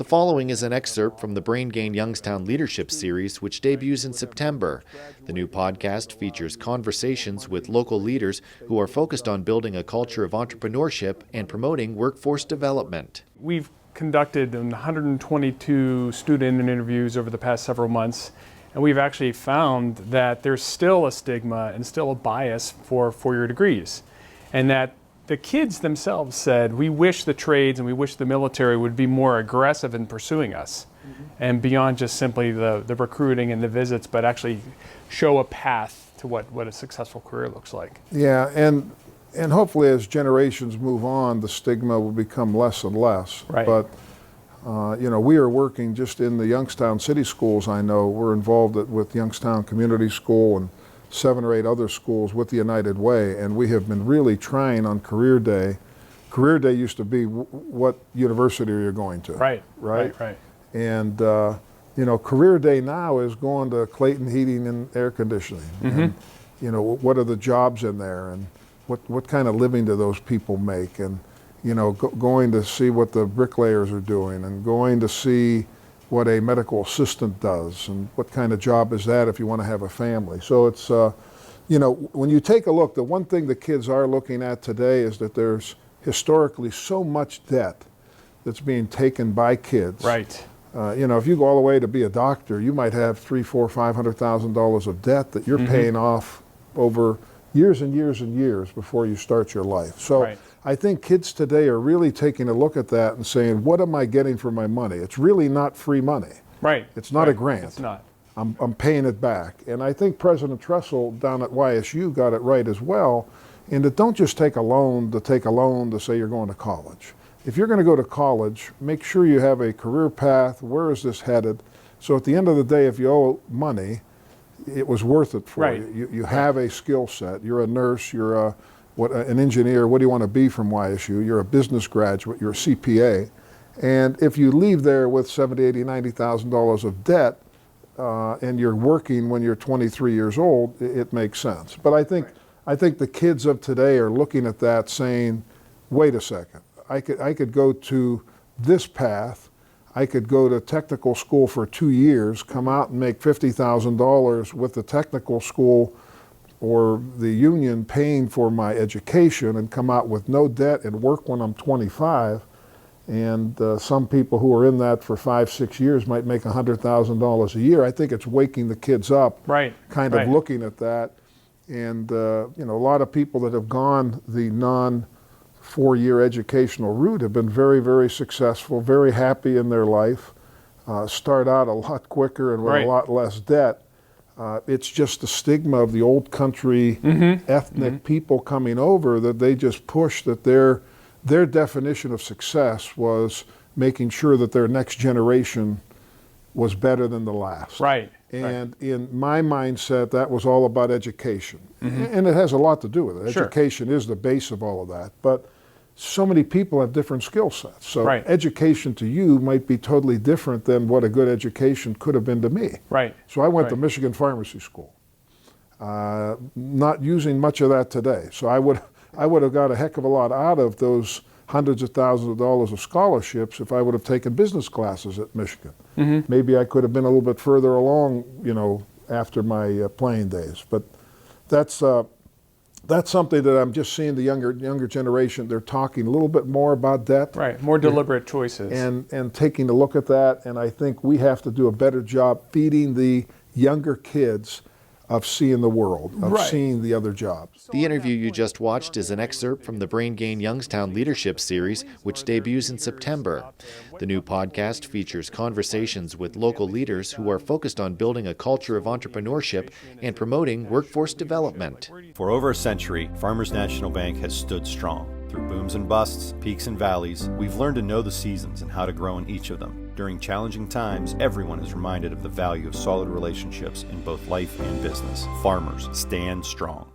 The following is an excerpt from the Brain Gain Youngstown Leadership Series, which debuts in September. The new podcast features conversations with local leaders who are focused on building a culture of entrepreneurship and promoting workforce development. We've conducted 122 student interviews over the past several months, and we've actually found that there's still a stigma and still a bias for four-year degrees, and that the kids themselves said, we wish the trades and we wish the military would be more aggressive in pursuing us, and beyond just simply the recruiting and the visits, but actually show a path to what a successful career looks like. Yeah, and hopefully as generations move on, the stigma will become less and less. Right. But we are working just in the Youngstown city schools. I know we're involved with Youngstown Community School and 7 or 8 other schools with the United Way, and we have been really trying on Career Day. Career Day used to be what university are you going to? Right. And Career Day now is going to Clayton Heating and Air Conditioning. And, what are the jobs in there, and what kind of living do those people make, and going to see what the bricklayers are doing, and going to see what a medical assistant does, and what kind of job is that if you want to have a family. So it's, when you take a look, the one thing the kids are looking at today is that there's historically so much debt that's being taken by kids. Right. If you go all the way to be a doctor, you might have $300,000, $400,000, $500,000 of debt that you're paying off over years and years and years before you start your life. So. Right. I think kids today are really taking a look at that and saying, what am I getting for my money? It's really not free money. Right. It's not a grant. It's not. I'm paying it back. And I think President Trumbull down at YSU got it right as well, in that don't just take a loan to say you're going to college. If you're going to go to college, make sure you have a career path. Where is this headed? So at the end of the day, if you owe money, it was worth it for you. You have a skill set. You're a nurse, you're an engineer, what do you want to be from YSU? You're a business graduate, you're a CPA. And if you leave there with $70,000, $80,000, $90,000 of debt, and you're working when you're 23 years old, it makes sense. But I think the kids of today are looking at that saying, wait a second, I could go to this path, I could go to technical school for 2 years, come out and make $50,000 with the technical school or the union paying for my education, and come out with no debt and work when I'm 25. And some people who are in that for 5-6 years might make $100,000 a year. I think it's waking the kids up, kind of looking at that. And a lot of people that have gone the non-4-year educational route have been very, very successful, very happy in their life, start out a lot quicker and with a lot less debt. It's just the stigma of the old country ethnic people coming over that they just push that their definition of success was making sure that their next generation was better than the last. And in my mindset, that was all about education. And it has a lot to do with it. Education is the base of all of that. But so many people have different skill sets. So education to you might be totally different than what a good education could have been to me. So I went to Michigan Pharmacy School. Not using much of that today. So I would have got a heck of a lot out of those hundreds of thousands of dollars of scholarships if I would have taken business classes at Michigan. Maybe I could have been a little bit further along, after my playing days. But that's something that I'm just seeing the younger generation, they're talking a little bit more about debt. More deliberate choices. And taking a look at that, and I think we have to do a better job feeding the younger kids of seeing the world, of seeing the other jobs. The interview you just watched is an excerpt from the Brain Gain Youngstown Leadership Series, which debuts in September. The new podcast features conversations with local leaders who are focused on building a culture of entrepreneurship and promoting workforce development. For over a century, Farmers National Bank has stood strong. Through booms and busts, peaks and valleys, we've learned to know the seasons and how to grow in each of them. During challenging times, everyone is reminded of the value of solid relationships in both life and business. Farmers stand strong.